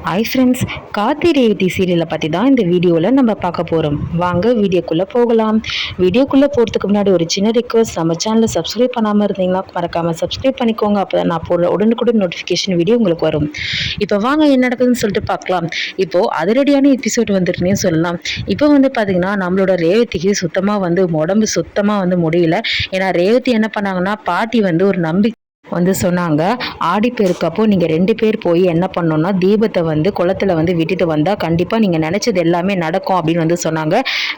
Hi friends, Karthi Revathi சீரியலை பற்றி தான் இந்த வீடியோவில் நம்ம பார்க்க போகிறோம். வாங்க வீடியோக்குள்ளே போகலாம். வீடியோக்குள்ளே போகிறதுக்கு முன்னாடி ஒரு சின்ன ரிக்வஸ்ட், நம்ம சேனலை சப்ஸ்கிரைப் பண்ணாமல் இருந்தீங்கன்னா மறக்காமல் சப்ஸ்கிரைப் பண்ணிக்கோங்க. அப்போ தான் நான் போடுற உடனுக்குடன் நோட்டிஃபிகேஷன் வீடியோ உங்களுக்கு வரும். இப்போ வாங்க என்ன நடக்குதுன்னு சொல்லிட்டு பார்க்கலாம். இப்போது அதிரடியான எபிசோட் வந்துருக்குன்னே சொல்லலாம். இப்போ பார்த்தீங்கன்னா நம்மளோட ரேவதிக்கு சுத்தமாக உடம்பு சுத்தமாக முடியல. ஏன்னா ரேவதி என்ன பண்ணாங்கன்னா பாட்டி ஒரு சொன்னாங்க, ஆடிப்பெருக்கப்போ நீங்கள் 2 பேர் போய் என்ன பண்ணணும்னா தீபத்தை குளத்தில் விட்டுட்டு வந்தால் கண்டிப்பாக நீங்கள் நினச்சது எல்லாமே நடக்கும் அப்படின்னு சொன்னாங்க.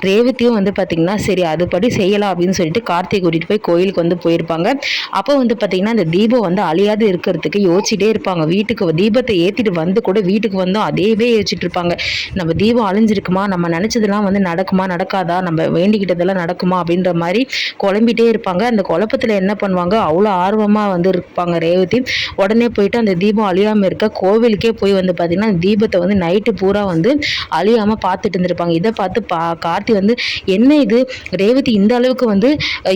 ரேவதியும் பார்த்திங்கன்னா சரி அதுபடி செய்யலாம் அப்படின்னு சொல்லிட்டு கார்த்திகை கூட்டிகிட்டு போய் கோயிலுக்கு போயிருப்பாங்க. அப்போ பார்த்திங்கன்னா அந்த தீபம் அழியாது இருக்கிறதுக்கு யோசிச்சுட்டே இருப்பாங்க. வீட்டுக்கு தீபத்தை ஏற்றிட்டு கூட வீட்டுக்கு வந்தோம் அதேவே யோசிச்சுட்டு இருப்பாங்க. நம்ம தீபம் அழிஞ்சிருக்குமா, நம்ம நினச்சதெல்லாம் நடக்குமா நடக்காதா, நம்ம வேண்டிக்கிட்டதெல்லாம் நடக்குமா அப்படின்ற மாதிரி குழம்பிட்டே இருப்பாங்க. அந்த குழப்பத்தில் என்ன பண்ணுவாங்க, அவ்வளோ ஆர்வமாக இருப்பாங்க ரேவதி. உடனே போயிட்டு அந்த தீபம் அழியாமல் இருக்க கோவிலுக்கே போய் பார்த்தீங்கன்னா தீபத்தை நைட்டு பூரா அழியாமல் பார்த்துட்டு இருந்திருப்பாங்க. இதை பார்த்து கார்த்தி என்ன இது ரேவதி இந்த அளவுக்கு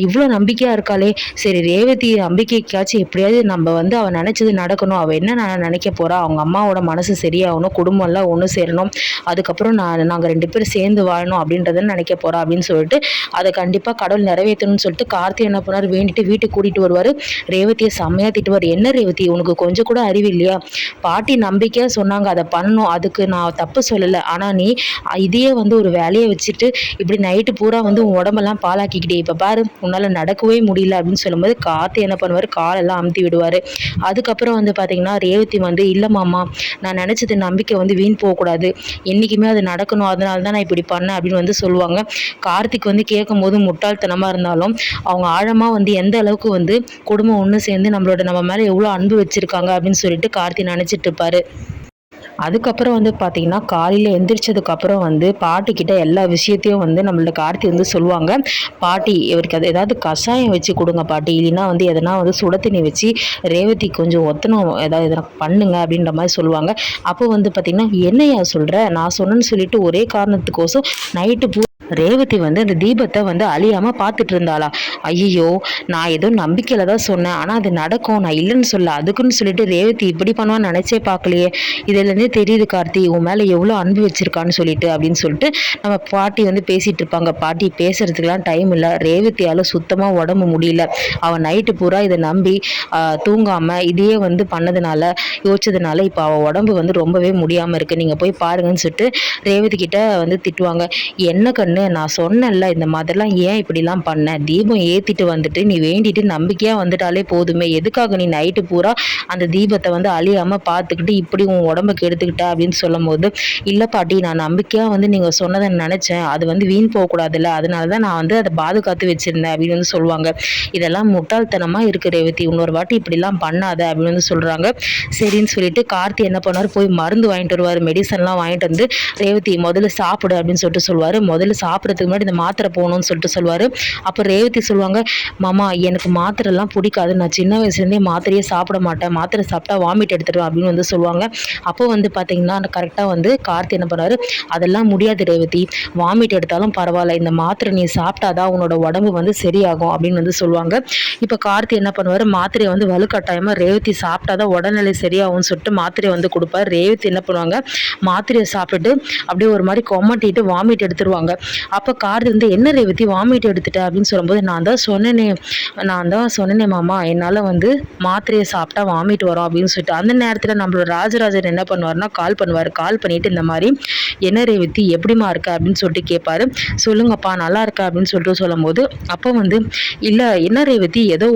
இவ்வளோ நம்பிக்கையாக இருக்காளே, சரி ரேவதி நம்பிக்கைக்காச்சும் எப்படியாவது நம்ம அவள் நினச்சது நடக்கணும், அவள் என்ன நினைக்க போகிறா, அவங்க அம்மாவோட மனசு சரியாகணும், குடும்பம்லாம் ஒன்று சேரணும், அதுக்கப்புறம் நாங்கள் 2 பேரும் சேர்ந்து வாழணும் அப்படின்றத நினைக்க போகிறா அப்படின்னு சொல்லிட்டு அதை கண்டிப்பாக கடவுள் நிறைவேற்றணும்னு சொல்லிட்டு கார்த்தி என்ன பண்ணார், வேண்டிட்டு வீட்டுக்கு கூட்டிகிட்டு வருவார். ரேவதியை செம்மையாக திட்டுவார். என்ன ரேவதி உனக்கு கொஞ்சம் கூட அறிவு இல்லையா, பாட்டி நம்பிக்கையாக சொன்னாங்க அதை பண்ணணும், அதுக்கு நான் தப்பு சொல்லலை, ஆனால் நீ இதையே ஒரு வேலையை வச்சுட்டு இப்படி நைட்டு பூரா உன் உடம்பெல்லாம் பாலாக்கிக்கிட்டே இப்போ பாரு உன்னால் நடக்கவே முடியல அப்படின்னு சொல்லும்போது கார்த்தி என்ன பண்ணுவார், காலெல்லாம் அமுத்தி விடுவார். அதுக்கப்புறம் பார்த்தீங்கன்னா ரேவதி இல்லைம்மாம்மா நான் நினச்சது நம்பிக்கை வீண் போகக்கூடாது, என்றைக்குமே அது நடக்கணும், அதனால தான் நான் இப்படி பண்ணேன் அப்படின்னு சொல்லுவாங்க. கார்த்திக் கேட்கும் போது முட்டாள்தனமாக இருந்தாலும் அவங்க ஆழமாக எந்த அளவுக்கு குடும்பம் ஒன்று சேர்ந்து நம்ம மேலே எவ்வளோ அன்பு வச்சுருக்காங்க அப்படின்னு சொல்லிட்டு கார்த்தி நினச்சிட்டு இருப்பாரு. அதுக்கப்புறம் பார்த்தீங்கன்னா காலையில் எந்திரிச்சதுக்கப்புறம் பாட்டிக்கிட்ட எல்லா விஷயத்தையும் நம்மளோட கார்த்தி சொல்லுவாங்க. பாட்டி இவருக்கு அது ஏதாவது கஷாயம் வச்சு கொடுங்க பாட்டி, இல்லைன்னா எதனா சுட தண்ணி வச்சு ரேவதி கொஞ்சம் ஒத்தனம் ஏதாவது எதனா பண்ணுங்க அப்படின்ற மாதிரி சொல்லுவாங்க. அப்போ பார்த்தீங்கன்னா என்னையா சொல்கிற, நான் சொன்னேன்னு சொல்லிட்டு ஒரே காரணத்துக்கோசம் நைட்டு ரேவதி அந்த தீபத்தை அழியாமல் பார்த்துட்டு இருந்தாளா, ஐயோ நான் ஏதோ நம்பிக்கையில் தான் சொன்னேன், ஆனால் அது நடக்கும், நான் இல்லைன்னு சொல்ல, அதுக்குன்னு சொல்லிட்டு ரேவதி இப்படி பண்ணுவான்னு நினச்சே பார்க்கலையே, இதுலேருந்தே தெரியுது கார்த்தி உன் மேலே எவ்வளோ அன்பு வச்சிருக்கான்னு சொல்லிட்டு அப்படின்னு சொல்லிட்டு நம்ம பாட்டி பேசிகிட்டு இருப்பாங்க. பாட்டி பேசுறதுக்கெலாம் டைம் இல்லை, ரேவதியால் சுத்தமாக உடம்பு முடியல, அவள் நைட்டு பூரா இதை நம்பி தூங்காமல் இதையே பண்ணதுனால யோசிச்சதுனால இப்போ அவள் உடம்பு ரொம்பவே முடியாமல் இருக்குது, நீங்கள் போய் பாருங்கன்னு சொல்லிட்டு ரேவதி கிட்ட திட்டுவாங்க. என்ன கண்ணு நான் சொன்னேன்ல இந்த மாதிரிலாம் ஏன் இப்படிலாம் பண்ண, தீபம் ஏற்றிட்டு நீ வேண்டிட்டு நம்பிக்கையாக வந்துட்டாலே போதுமே, எதுக்காக நீ நைட்டு பூரா அந்த தீபத்தை அழியாமல் பார்த்துக்கிட்டு இப்படி உன் உடம்புக்கு எடுத்துக்கிட்ட அப்படின்னு சொல்லும் போது, இல்லை பாட்டி நான் நம்பிக்கையாக நீங்கள் சொன்னதை நினச்சேன், அது வீண் போகக்கூடாதுல்ல, அதனால தான் நான் அதை பாதுகாத்து வச்சுருந்தேன் அப்படின்னு சொல்லுவாங்க. இதெல்லாம் முட்டாள்தனமாக இருக்குது ரேவதி, இன்னொரு வாட்டி இப்படிலாம் பண்ணாத அப்படின்னு சொல்கிறாங்க. சரின்னு சொல்லிட்டு கார்த்தி என்ன பண்ணார், போய் மருந்து வாங்கிட்டு வருவார், மெடிசன்லாம் வாங்கிட்டு ரேவதி முதல்ல சாப்பிடு அப்படின்னு சொல்லிட்டு சொல்லுவார். முதல்ல சாப்பிட்றதுக்கு முன்னாடி இந்த மாத்திரை போகணும்னு சொல்லிட்டு சொல்லுவார். அப்போ ரேவதி சொல்லுவாங்க, மாமா எனக்கு மாத்திரைலாம் பிடிக்காது, நான் சின்ன வயசுலேருந்தே மாத்திரையே சாப்பிட மாட்டேன், மாத்திரை சாப்பிட்டா வாமிட் எடுத்துடுவேன் அப்படின்னு சொல்லுவாங்க. அப்போ பார்த்தீங்கன்னா கரெக்டாக கார்த்தி என்ன பண்ணார், அதெல்லாம் முடியாது ரேவதி, வாமிட் எடுத்தாலும் பரவாயில்ல, இந்த மாத்திரை நீ சாப்பிட்டாதான் உன்னோட உடம்பு சரியாகும் அப்படின்னு சொல்லுவாங்க. இப்போ கார்த்தி என்ன பண்ணுவார், மாத்திரையை வலுக்கட்டாயமாக ரேவதி சாப்பிட்டாதான் உடல்நிலை சரியாகும்னு சொல்லிட்டு மாத்திரையை கொடுப்பார். ரேவதி என்ன பண்ணுவாங்க, மாத்திரையை சாப்பிட்டுட்டு அப்படியே ஒரு மாதிரி கொமட்டிட்டு வாமிட் எடுத்துருவாங்க. அப்போ கார்த்தி என்ன ரேவதி வாமிட் எடுத்துட்ட அப்படின்னு சொல்லும்போது, நான் தான் சொன்னேனே மாமா என்னால் மாத்திரையை சாப்பிட்டா வாமிட் வரும் அப்படின்னு சொல்லிட்டு, அந்த நேரத்தில் நம்மளோட ராஜராஜன் என்ன பண்ணுவார்னா கால் பண்ணிட்டு இந்த மாதிரி என்ன ரேவதி எப்படிமா இருக்க அப்படின்னு சொல்லிட்டு கேட்பாரு. சொல்லுங்கப்பா நல்லா இருக்கா அப்படின்னு சொல்லிட்டு சொல்லும்போது, அப்போ இல்லை என்ன ரேவதி ஏதோ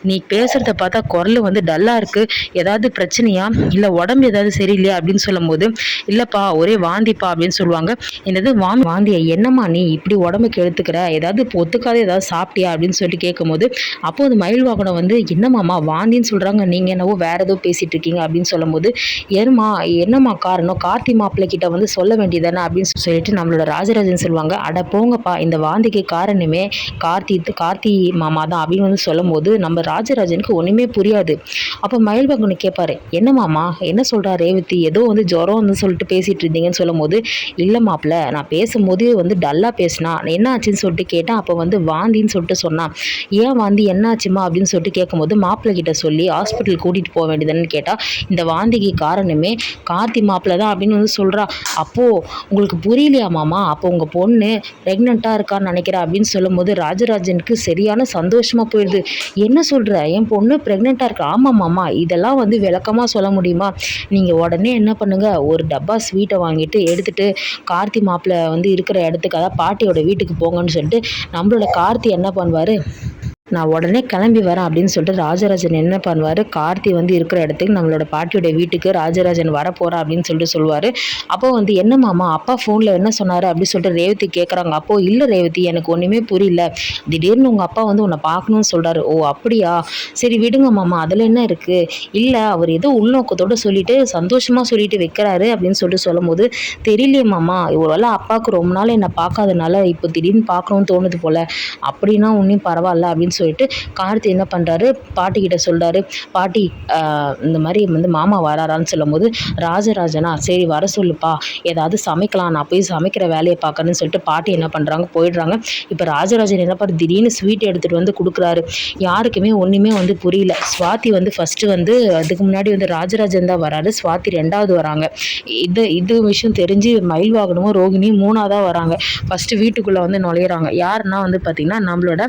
நீ பேசுகிறத பார்த்தா குரல் டல்லாக இருக்குது, ஏதாவது பிரச்சனையா, இல்லை உடம்பு ஏதாவது சரியில்லையா அப்படின்னு சொல்லும்போது, இல்லைப்பா ஒரே வாந்திப்பா அப்படின்னு சொல்லுவாங்க. என்னது வாந்தியா, என்னம்மா நீ இப்படி உடம்புக்கு எடுத்துக்கிற, ஏதாவது ஒத்துக்காத ஏதாவது சாப்பிட்டியா அப்படின்னு சொல்லி கேட்கும்போது, அப்போ அது மயில் வாகனம் என்னம்மாம்மா வாந்தின்னு சொல்கிறாங்க, நீங்கள் என்னவோ வேறு ஏதோ பேசிகிட்டு இருக்கீங்க அப்படின்னு சொல்லும்போது, என்னம்மா காரணம், கார்த்தி மாப்பிள்ளை கிட்ட சொல்ல வேண்டியதானே அப்படின்னு சொல்லிட்டு நம்மளோட ராஜராஜன் சொல்லுவாங்க, அட போங்கப்பா, இந்த வாந்திக்கு காரணமே கார்த்தி மாமா தான் அப்படின்னு வந்து சொல்லும் போது நம்ம ராஜராஜனுக்கு ஒன்றுமே புரியாது. அப்போ மயில்வாகன் கேட்பாரு, என்ன மாமா என்ன சொல்கிறா ரேவதி, ஏதோ வந்து ஜுரம் வந்து சொல்லிட்டு பேசிகிட்டு இருந்தீங்கன்னு சொல்லும் போது, இல்லை மாப்பிள்ள நான் பேசும்போது வந்து டல்லாக பேசினா என்ன ஆச்சுன்னு சொல்லிட்டு கேட்டேன். அப்போ வந்து வாந்தின்னு சொல்லிட்டு சொன்னான். ஏன் வாந்தி என்ன ஆச்சுமா அப்படின்னு சொல்லிட்டு கேட்கும்போது மாப்பிள்ளை கிட்ட சொல்லி ஹாஸ்பிட்டல் கூட்டிகிட்டு போக வேண்டியதுன்னு கேட்டால், இந்த வாந்திக்கு காரணமே கார்த்தி மாப்பிள்ளை தான் அப்படின்னு வந்து சொல்கிறா. அப்போது உங்களுக்கு புரியலையா மாமா, அப்போ உங்கள் பொண்ணு ப்ரெக்னெண்ட்டாக இருக்கான்னு நினைக்கிறேன் அப்படின்னு சொல்லும்போது ராஜராஜனுக்கு சரியான சந்தோஷமாக போயிடுது. என்ன சொல்கிற, என் பொண்ணு ப்ரெக்னெண்ட்டாக இருக்கா? ஆமாம் மாமா, இதெல்லாம் வந்து விளக்கமாக சொல்ல முடியுமா? நீங்கள் உடனே என்ன பண்ணுங்கள், ஒரு டப்பா ஸ்வீட்டை வாங்கிட்டு எடுத்துகிட்டு கார்த்தி மாப்பிள்ளை வந்து இருக்கிற இடத்துக்கு, அதாவது பாட்டியோட வீட்டுக்கு போங்கன்னு சொல்லிட்டு நம்மளோட கார்த்தி என்ன பண்ணுவார், நான் உடனே கிளம்பி வரேன் அப்படின்னு சொல்லிட்டு ராஜராஜன் என்ன பண்ணுவார், கார்த்தி வந்து இருக்கிற இடத்துக்கு நம்மளோட பாட்டியோட வீட்டுக்கு ராஜராஜன் வரப்போகிறா அப்படின்னு சொல்லிட்டு சொல்லுவார். அப்போ வந்து என்ன மாமா அப்பா ஃபோனில் என்ன சொன்னார் அப்படின்னு சொல்லிட்டு ரேவதி கேட்குறாங்க. அப்போது இல்லை ரேவதி, எனக்கு ஒன்றுமே புரியல, திடீர்னு உங்கள் அப்பா வந்து உன்னை பார்க்கணும்னு சொல்கிறாரு. ஓ அப்படியா, சரி விடுங்க மாமா, அதில் என்ன இருக்குது, இல்லை அவர் ஏதோ உள்நோக்கத்தோடு சொல்லிட்டு சந்தோஷமாக சொல்லிட்டு வைக்கிறாரு அப்படின்னு சொல்லிட்டு சொல்லும்போது, தெரியலையே மாமா, ஒருவேளை அப்பாவுக்கு ரொம்ப நாள் என்னை பார்க்காதனால இப்போ திடீர்னு பார்க்கணும்னு தோணுது போல், அப்படின்னா ஒன்றும் பரவாயில்ல அப்படின்னு சொல்லிட்டு கார்த்தி என்ன பண்ணுறாரு, பாட்டி கிட்ட சொல்கிறாரு, பாட்டி இந்த மாதிரி வந்து மாமா வராரான்னு சொல்லும்போது ராஜராஜனா சரி வர சொல்லுப்பா, ஏதாவது சமைக்கலாம், நான் போய் சமைக்கிற வேலையை பார்க்கறேன்னு சொல்லிட்டு பாட்டி என்ன பண்ணுறாங்க போயிடுறாங்க. இப்போ ராஜராஜன் என்ன பண்ண திடீர்னு ஸ்வீட் எடுத்துகிட்டு வந்து கொடுக்குறாரு. யாருக்குமே ஒன்றுமே வந்து புரியல. ஸ்வாதி வந்து ஃபஸ்ட்டு வந்து அதுக்கு முன்னாடி வந்து ராஜராஜன் தான் வராரு, ஸ்வாதி ரெண்டாவது வராங்க. இது விஷயம் தெரிஞ்சு மயில்வாகனமும் ரோகிணியும் மூணாவதாக வராங்க. ஃபஸ்ட்டு வீட்டுக்குள்ளே வந்து நுழையிறாங்க. யாருன்னா வந்து பார்த்திங்கன்னா நம்மளோட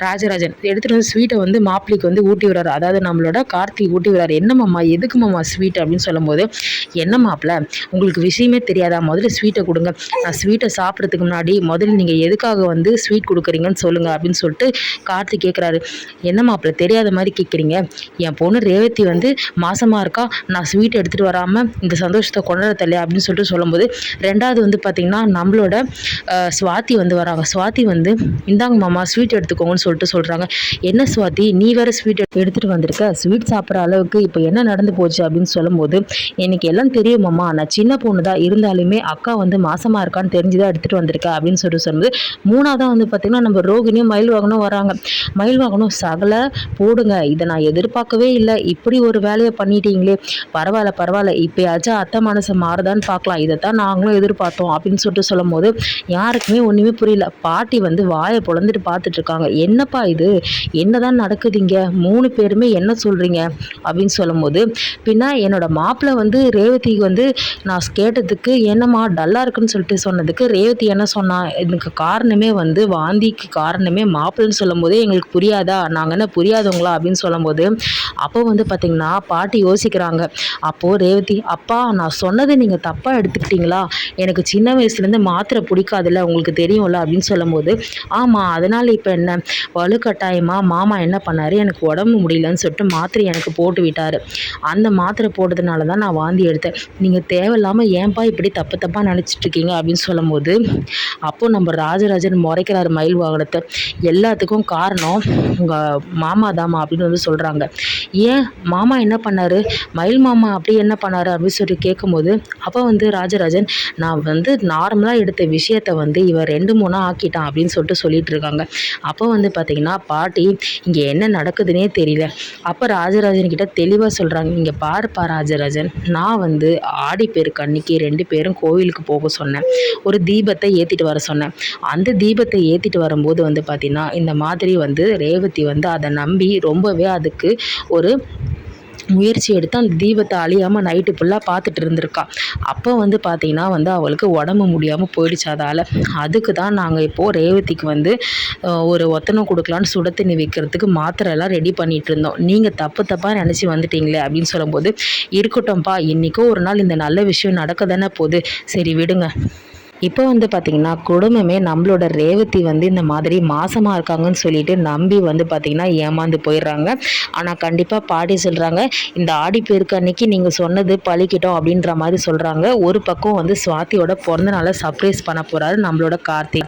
ராஜராஜன் எடுத்துகிட்டு வந்து ஸ்வீட்டை வந்து மாப்பிள்ளைக்கு வந்து ஊட்டி விடுறாரு, அதாவது நம்மளோட கார்த்தி ஊட்டி விடுறாரு. என்ன மாமா எதுக்கு மாமா ஸ்வீட் அப்படின்னு சொல்லும்போது, என்ன மாப்பிள்ள உங்களுக்கு விஷயமே தெரியாதா, முதல்ல ஸ்வீட்டை கொடுங்க, நான் ஸ்வீட்டை சாப்பிட்றதுக்கு முன்னாடி முதல்ல நீங்கள் எதுக்காக வந்து ஸ்வீட் கொடுக்குறீங்கன்னு சொல்லுங்கள் அப்படின்னு சொல்லிட்டு கார்த்தி கேட்குறாரு. என்ன மாப்பிள்ள தெரியாத மாதிரி கேட்குறீங்க, என் பொண்ணு ரேவதி வந்து மாசமாக இருக்கா, நான் ஸ்வீட் எடுத்துகிட்டு வராமல் இந்த சந்தோஷத்தை கொண்டாட தெரியல அப்படின்னு சொல்லிட்டு சொல்லும்போது, ரெண்டாவது வந்து பார்த்திங்கன்னா நம்மளோட ஸ்வாதி வந்து வராங்க. ஸ்வாதி வந்து இந்தாங்க மாமா ஸ்வீட் எடுத்துக்கோங்கன்னு சொல்லிட்டு சொல்கிறாங்க. என்ன ஸ்வாதி நீ வேறு ஸ்வீட் எடுத்துகிட்டு வந்திருக்க, ஸ்வீட் சாப்பிட்ற அளவுக்கு இப்போ என்ன நடந்து போச்சு அப்படின்னு சொல்லும்போது, எனக்கு எல்லாம் தெரியுமாம்மா, நான் சின்ன பொண்ணு தான், இருந்தாலுமே அக்கா வந்து மாசமாக இருக்கான்னு தெரிஞ்சுதான் எடுத்துகிட்டு வந்திருக்கேன் அப்படின்னு சொல்லும்போது, மூணாவதாக வந்து பார்த்திங்கன்னா நம்ம ரோகிணியும் மயில்வாகனும் வராங்க. மயில்வாகனும் சகல போடுங்க, இதை நான் எதிர்பார்க்கவே இல்லை, இப்படி ஒரு வேலையை பண்ணிட்டீங்களே, பரவாயில்ல இப்போயாச்சும் அத்தை மனசை மாறுதான்னு பார்க்கலாம், இதைத்தான் நாங்களும் எதிர்பார்த்தோம் அப்படின்னு சொல்லிட்டு சொல்லும் போது யாருக்குமே ஒன்றுமே புரியல. பாட்டி வந்து வாயை பொழந்துட்டு பார்த்துட்டு இருக்காங்க. என்னப்பா இது, என்னதான் நடக்குது இங்கே, 3 பேருமே என்ன சொல்கிறீங்க அப்படின்னு சொல்லும்போது, பின்ன என்னோட மாப்பிள்ளை வந்து ரேவதிக்கு வந்து நான் கேட்டதுக்கு என்னம்மா டல்லாக இருக்குன்னு சொல்லிட்டு சொன்னதுக்கு ரேவதி என்ன சொன்னா, இதுக்கு காரணமே வந்து வாந்திக்கு காரணமே மாப்பிள்ளைன்னு சொல்லும் போதே எங்களுக்கு புரியாதா, நாங்கள் என்ன புரியாதவங்களா அப்படின்னு சொல்லும்போது, அப்போ வந்து பார்த்திங்கன்னா பாட்டி யோசிக்கிறாங்க. அப்போது ரேவதி, அப்பா நான் சொன்னதை நீங்கள் தப்பாக எடுத்துக்கிட்டீங்களா, எனக்கு சின்ன வயசுலேருந்து மாத்திரை பிடிக்காதுல்ல உங்களுக்கு தெரியும்ல அப்படின்னு சொல்லும்போது, ஆமாம் அதனால் இப்போ என்ன, வலுக்கட்டாயமாக மாமா என்ன பண்ணார், எனக்கு உடம்பு முடியலன்னு சொல்லிட்டு மாத்திரை எனக்கு போட்டு விட்டார், அந்த மாத்திரை போட்டதுனால தான் நான் வாந்தி எடுத்தேன், நீங்கள் தேவையில்லாமல் ஏன்பா இப்படி தப்பாக நினச்சிட்ருக்கீங்க அப்படின்னு சொல்லும்போது, அப்போது நம்ம ராஜராஜன் முறைக்கிறார் மயில் வாகனத்தை, எல்லாத்துக்கும் காரணம் உங்கள் மாமா தாமா அப்படின்னு வந்து சொல்கிறாங்க. ஏன் மாமா என்ன பண்ணார், மயில் மாமா அப்படி என்ன பண்ணார் அப்படின்னு சொல்லி கேட்கும்போது, அப்போ வந்து ராஜராஜன் நான் வந்து நார்மலாக எடுத்த விஷயத்தை வந்து இவன் 2-3 ஆக்கிட்டான் அப்படின்னு சொல்லிட்டு இருக்காங்க. அப்போ வந்து பார்த்திங்கன்னா பாட்டி இங்கே என்ன நடக்குதுன்னே தெரியல. அப்போ ராஜராஜன் கிட்ட தெளிவாக சொல்கிறாங்க, இங்கே பாருப்பா ராஜராஜன், நான் வந்து ஆடிப்பெருக்கு அன்னைக்கு 2 பேரும் கோவிலுக்கு போக சொன்னேன், ஒரு தீபத்தை ஏற்றிட்டு வர சொன்னேன், அந்த தீபத்தை ஏற்றிட்டு வரும்போது வந்து பார்த்திங்கன்னா இந்த மாதிரி வந்து ரேவதி வந்து அதை நம்பி ரொம்பவே அதுக்கு ஒரு முயற்சி எடுத்து அந்த தீபத்தை அழியாமல் நைட்டு ஃபுல்லாக பார்த்துட்டு இருந்திருக்கா. அப்போ வந்து பார்த்திங்கன்னா வந்து அவளுக்கு உடம்பு முடியாமல் போயிடுச்சு. அதுக்கு தான் நாங்கள் இப்போது ரேவதிக்கு வந்து ஒரு ஒத்தனம் கொடுக்கலான்னு சுட தண்ணி வைக்கிறதுக்கு மாத்திரைலாம் ரெடி பண்ணிகிட்டு இருந்தோம், நீங்கள் தப்பாக நினச்சி வந்துட்டீங்களே அப்படின்னு சொல்லும்போது, இருக்கட்டும்ப்பா இன்றைக்கோ ஒரு நாள் இந்த நல்ல விஷயம் நடக்க தானே போகுது, சரி விடுங்க. இப்போ வந்து பார்த்திங்கன்னா குடும்பமே நம்மளோட ரேவதி வந்து இந்த மாதிரி மாசமாக இருக்காங்கன்னு சொல்லிட்டு நம்பி வந்து பார்த்திங்கன்னா ஏமாந்து போயிடுறாங்க. ஆனால் கண்டிப்பாக பாட்டி சொல்கிறாங்க, இந்த ஆடிப்பெருக்கு அன்னைக்கு நீங்கள் சொன்னது பழிக்கிட்டோம் அப்படின்ற மாதிரி சொல்கிறாங்க. ஒரு பக்கம் வந்து ஸ்வாதியோட பிறந்த நாளை சர்ப்ரைஸ் பண்ண போகிறாரு நம்மளோட கார்த்திக்.